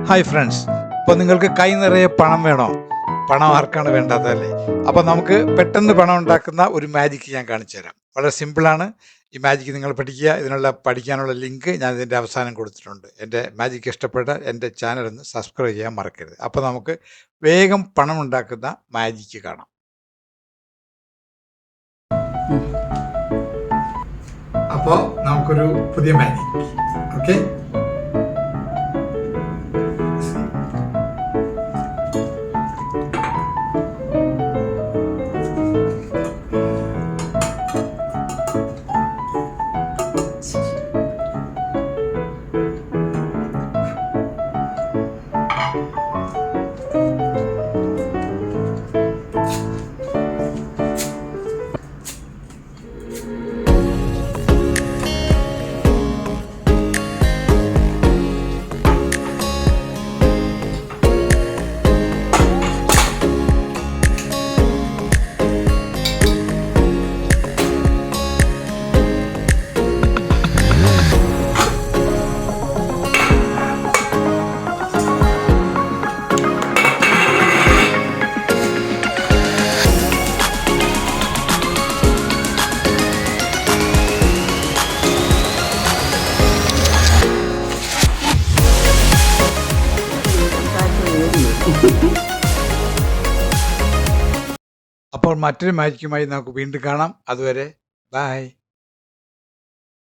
Hi friends, ഇപ്പോൾ നിങ്ങൾക്ക് കൈ നിറയെ പണം വേണോ? പണം ആർക്കാണ് വേണ്ടാത്തതല്ലേ? അപ്പോൾ നമുക്ക് പെട്ടെന്ന് പണം ഉണ്ടാക്കുന്ന ഒരു മാജിക്ക് ഞാൻ കാണിച്ചു തരാം. വളരെ സിമ്പിളാണ്. ഈ മാജിക്ക് നിങ്ങൾ പഠിക്കുക. പഠിക്കാനുള്ള ലിങ്ക് ഞാൻ ഇതിൻ്റെ അവസാനം കൊടുത്തിട്ടുണ്ട്. എൻ്റെ മാജിക്ക് ഇഷ്ടപ്പെട്ട എൻ്റെ ചാനൽ ഒന്ന് സബ്സ്ക്രൈബ് ചെയ്യാൻ മറക്കരുത്. അപ്പോൾ നമുക്ക് വേഗം പണം ഉണ്ടാക്കുന്ന മാജിക്ക് കാണാം. അപ്പോൾ നമുക്കൊരു പുതിയ മാജിക്ക്. ഓക്കെ, അപ്പോൾ മറ്റൊരു മാജിക്കുമായി നമുക്ക് വീണ്ടും കാണാം. അതുവരെ ബൈ.